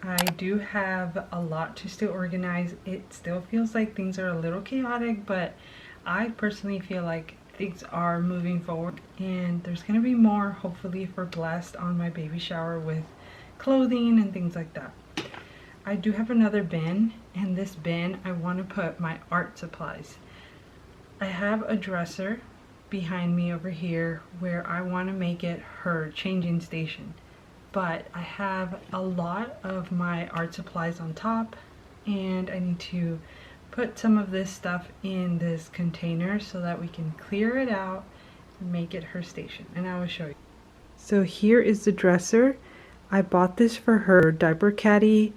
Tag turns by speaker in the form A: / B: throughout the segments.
A: I do have a lot to still organize. It still feels like things are a little chaotic, but I personally feel like things are moving forward, and there's gonna be more, hopefully, if we're blessed, on my baby shower with clothing and things like that. I do have another bin, and this bin I want to put my art supplies. I have a dresser behind me over here where I want to make it her changing station, but I have a lot of my art supplies on top, and I need to put some of this stuff in this container so that we can clear it out and make it her station, and I will show you. So here is the dresser. I bought this for her diaper caddy,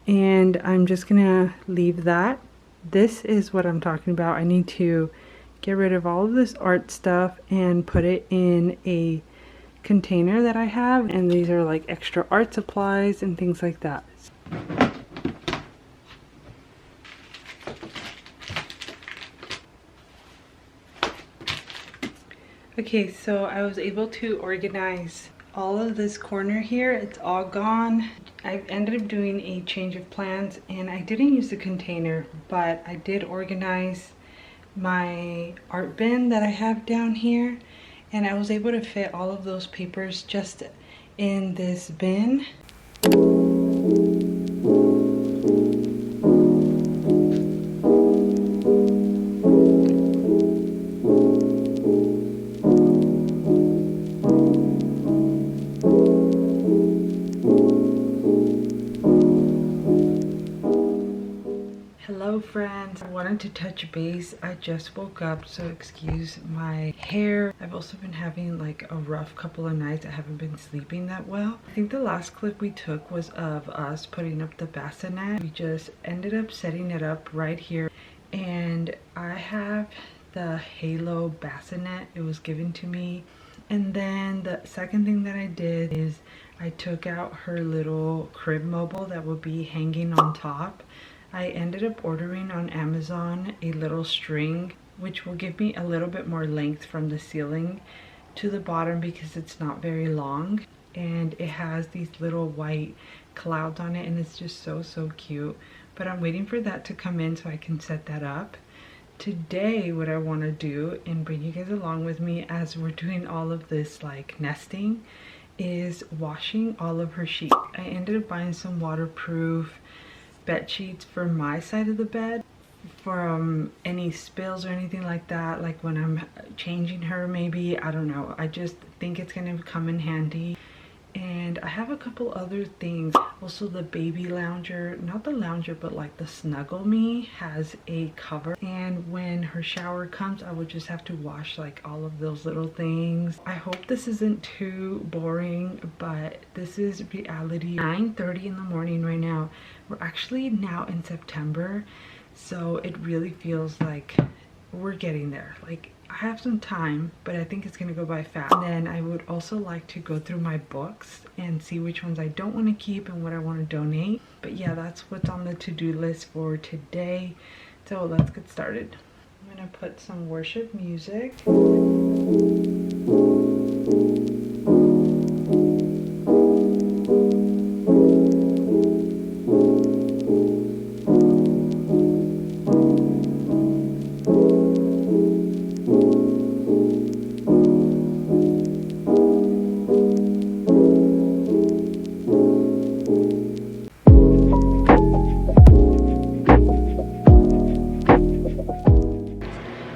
A: and I'm just gonna leave that. This is what I'm talking about. I need to get rid of all of this art stuff and put it in a container that I have, and these are like extra art supplies and things like that. Okay, so I was able to organize all of this corner here. It's all gone. I ended up doing a change of plans, and I didn't use the container, but I did organize my art bin that I have down here, and I was able to fit all of those papers just in this bin. Hello friends, I wanted to touch base. I just woke up, so excuse my hair. I've also been having like a rough couple of nights. I haven't been sleeping that well. I think the last clip we took was of us putting up the bassinet. We just ended up setting it up right here, and I have the Halo bassinet. It was given to me. And then the second thing that I did is I took out her little crib mobile that will be hanging on top. I ended up ordering on Amazon a little string, which will give me a little bit more length from the ceiling to the bottom because it's not very long, and it has these little white clouds on it, and it's just so cute. But I'm waiting for that to come in so I can set that up. Today what I want to do, and bring you guys along with me as we're doing all of this like nesting, is washing all of her sheets. I ended up buying some waterproof bed sheets for my side of the bed from any spills or anything like that, like when I'm changing her, maybe, I don't know. I just think it's gonna come in handy. And I have a couple other things. Also, the baby lounger, not the lounger, but like the Snuggle Me, has a cover, and when her shower comes I would just have to wash like all of those little things. I hope this isn't too boring, but this is reality. 9:30 in the morning right now. We're actually now in September, so it really feels like we're getting there. Like, I have some time, but I think it's gonna go by fast. And then I would also like to go through my books and see which ones I don't want to keep and what I want to donate. But yeah, that's what's on the to-do list for today. So let's get started. I'm gonna put some worship music.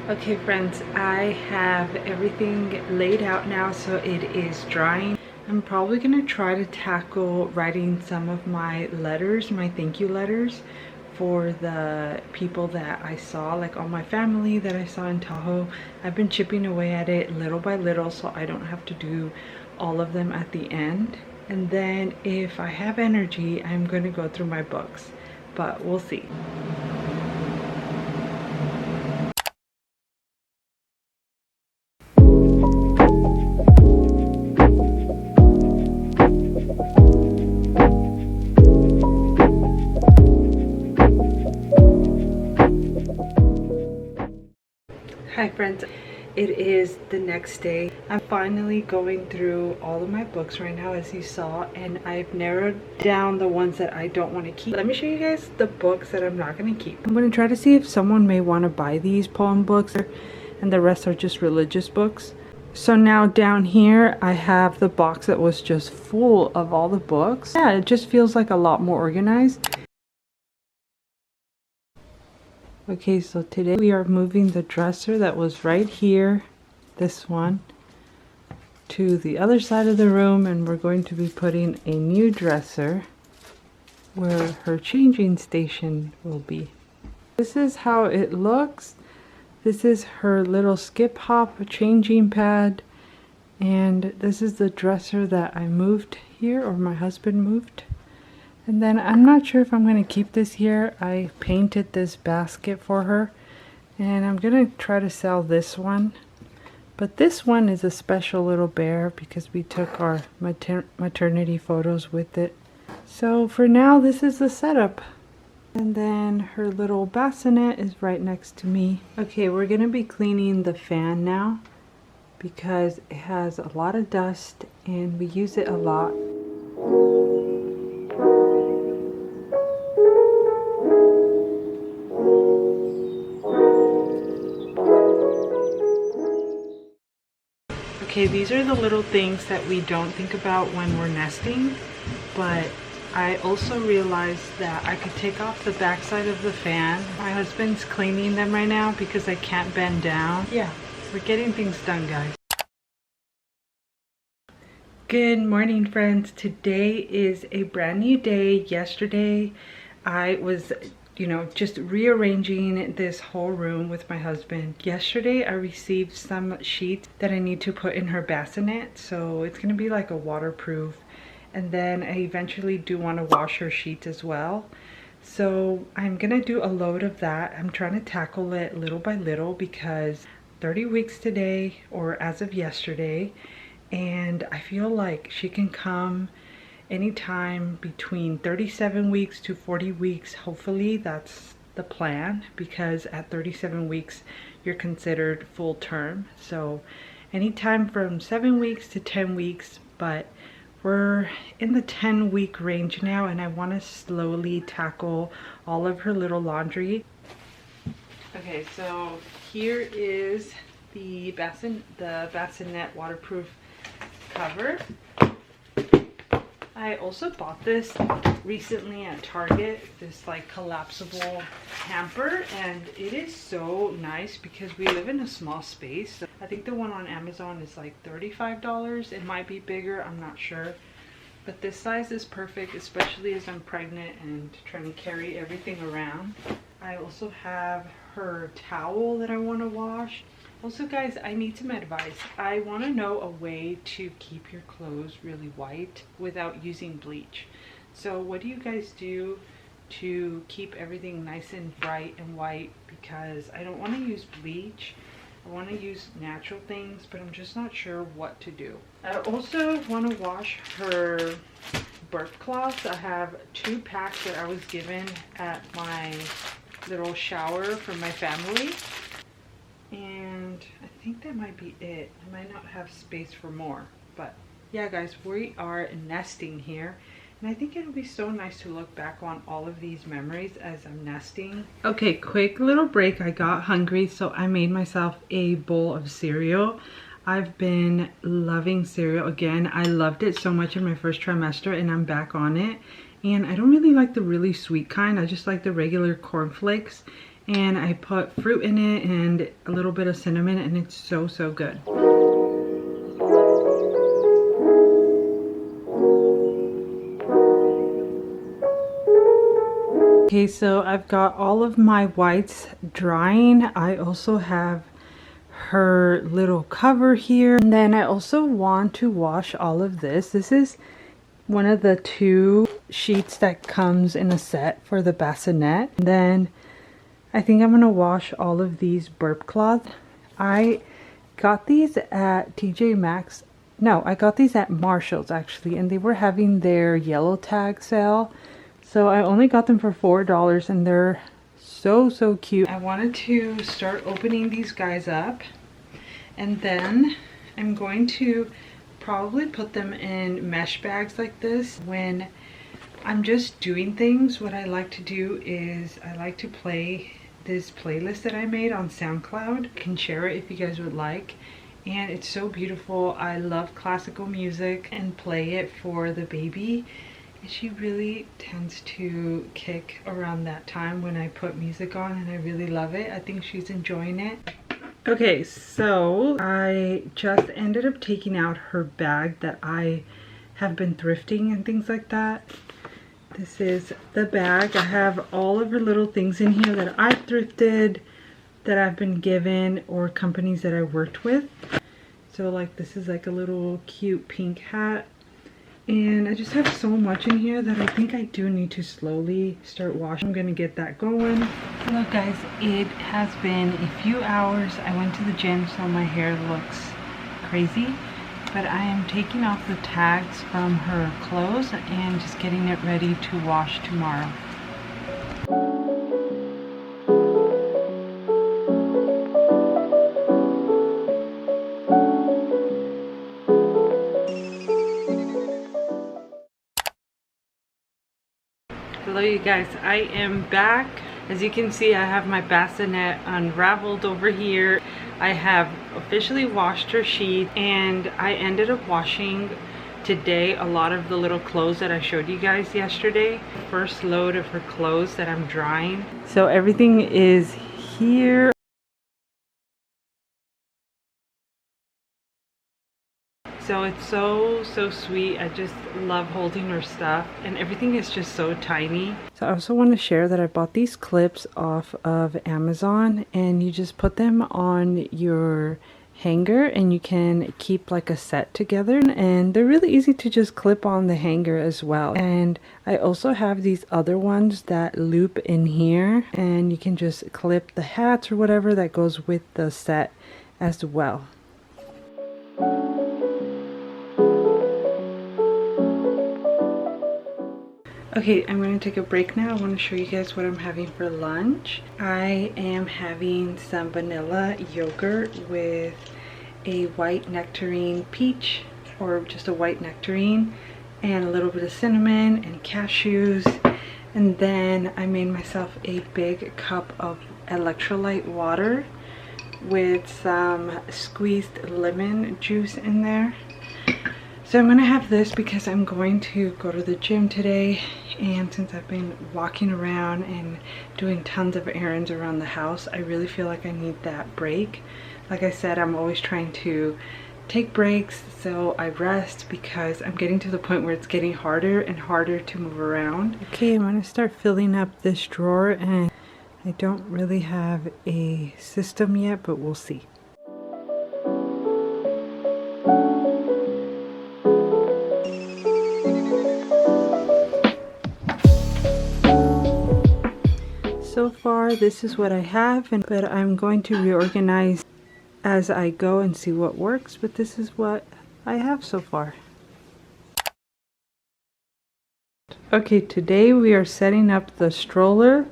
A: Okay friends, I have everything laid out now, so it is drying. I'm probably gonna try to tackle writing some of my letters, my thank you letters, for the people that I saw, like all my family that I saw in Tahoe. I've been chipping away at it little by little so I don't have to do all of them at the end. And then if I have energy, I'm gonna go through my books, but we'll see. Hi friends, It is the next day. I'm finally going through all of my books right now, as you saw, and I've narrowed down the ones that I don't want to keep. Let me show you guys the books that I'm not going to keep. I'm going to try to see if someone may want to buy these poem books, and the rest are just religious books. So now down here I have the box that was just full of all the books. Yeah, it just feels like a lot more organized. Okay, so today we are moving the dresser that was right here, this one, to the other side of the room, and we're going to be putting a new dresser where her changing station will be. This is how it looks. This is her little skip hop changing pad, and this is the dresser that I moved here, or my husband moved. And then I'm not sure if I'm going to keep this here. I painted this basket for her, and I'm going to try to sell this one. But this one is a special little bear because we took our maternity photos with it. So for now, this is the setup. And then her little bassinet is right next to me. Okay, we're going to be cleaning the fan now because it has a lot of dust and we use it a lot. Okay, these are the little things that we don't think about when we're nesting, but I also realized that I could take off the backside of the fan. My husband's cleaning them right now because I can't bend down. Yeah, we're getting things done, guys. Good morning, friends. Today is a brand new day. Yesterday, I was just rearranging this whole room with my husband. Yesterday I received some sheets that I need to put in her bassinet, so it's gonna be like a waterproof, and then I eventually do want to wash her sheets as well. So I'm gonna do a load of that. I'm trying to tackle it little by little because 30 weeks today, or as of yesterday, and I feel like she can come anytime between 37 weeks to 40 weeks. Hopefully that's the plan, because at 37 weeks you're considered full term. So anytime from 7 weeks to 10 weeks, but we're in the 10-week range now, and I want to slowly tackle all of her little laundry. Okay, so here is the bassinet waterproof cover. I also bought this recently at Target, this like collapsible hamper, and it is so nice because we live in a small space. So I think the one on Amazon is like $35. It might be bigger, I'm not sure. But this size is perfect, especially as I'm pregnant and trying to carry everything around. I also have her towel that I want to wash. Also, guys, I need some advice. I want to know a way to keep your clothes really white without using bleach. So what do you guys do to keep everything nice and bright and white? Because I don't want to use bleach. I want to use natural things, but I'm just not sure what to do. I also want to wash her birth cloths. I have 2 packs that I was given at my little shower from my family. And I think that might be it. I might not have space for more, but yeah, guys, we are nesting here, and I think it'll be so nice to look back on all of these memories as I'm nesting. Okay, quick little break. I got hungry, so I made myself a bowl of cereal. I've been loving cereal again. I loved it so much in my first trimester, and I'm back on it. And I don't really like the really sweet kind. I just like the regular cornflakes. And I put fruit in it and a little bit of cinnamon, and it's so good. Okay, so I've got all of my whites drying. I also have her little cover here, and then I also want to wash all of this. This is one of the 2 sheets that comes in a set for the bassinet. And then I think I'm gonna wash all of these burp cloths. I got these at TJ Maxx. No, I got these at Marshall's actually, and they were having their yellow tag sale. So I only got them for $4, and they're so cute. I wanted to start opening these guys up, And then I'm going to probably put them in mesh bags like this. When I'm just doing things, what I like to do is I like to play this playlist that I made on SoundCloud. I can share it if you guys would like. And it's so beautiful. I love classical music and play it for the baby. And she really tends to kick around that time when I put music on, and I really love it. I think she's enjoying it. Okay, so I just ended up taking out her bag that I have been thrifting and things like that. This is the bag. I have all of her little things in here that I've thrifted, that I've been given, or companies that I worked with. So like this is like a little cute pink hat. And I just have so much in here that I think I do need to slowly start washing. I'm gonna get that going. Hello guys, it has been a few hours. I went to the gym, so my hair looks crazy. But I am taking off the tags from her clothes and just getting it ready to wash tomorrow. Hello you guys, I am back. As you can see, I have my bassinet unraveled over here. I have officially washed her sheet, and I ended up washing today a lot of the little clothes that I showed you guys yesterday. First load of her clothes that I'm drying. So everything is here. So it's so sweet. I just love holding her stuff, and everything is just so tiny. So I also want to share that I bought these clips off of Amazon, and you just put them on your hanger and you can keep like a set together, and they're really easy to just clip on the hanger as well. And I also have these other ones that loop in here, and you can just clip the hats or whatever that goes with the set as well. Okay, I'm going to take a break now. I want to show you guys what I'm having for lunch. I am having some vanilla yogurt with a white nectarine peach, or just a white nectarine, and a little bit of cinnamon and cashews. And then I made myself a big cup of electrolyte water with some squeezed lemon juice in there. So I'm gonna have this because I'm going to go to the gym today, and since I've been walking around and doing tons of errands around the house, I really feel like I need that break. Like I said, I'm always trying to take breaks so I rest, because I'm getting to the point where it's getting harder and harder to move around. Okay, I'm gonna start filling up this drawer, and I don't really have a system yet, but we'll see. So far, this is what I have, but I'm going to reorganize as I go and see what works, but this is what I have so far. Okay, today we are setting up the stroller.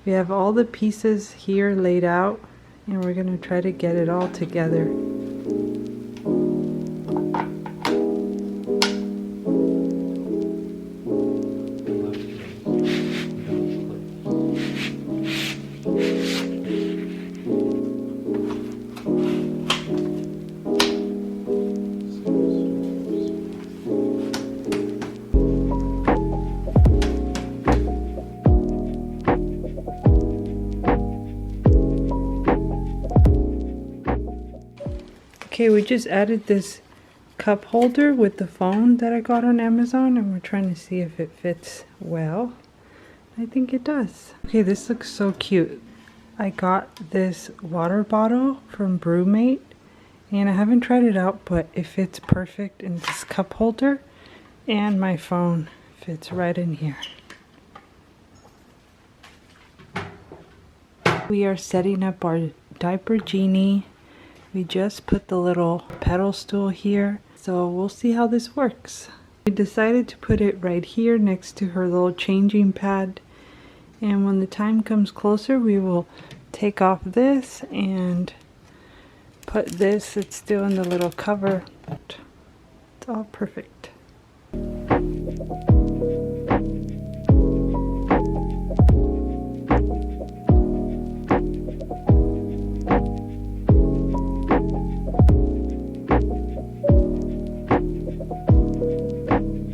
A: We have all the pieces here laid out, and we're going to try to get it all together. Okay, we just added this cup holder with the phone that I got on Amazon, and we're trying to see if it fits well. I think it does. Okay, this looks so cute. I got this water bottle from Brewmate, and I haven't tried it out, but it fits perfect in this cup holder, and my phone fits right in here. We are setting up our diaper genie. We just put the little pedal stool here, so we'll see how this works. We decided to put it right here next to her little changing pad, and when the time comes closer, we will take off this and put this, it's still in the little cover. It's all perfect.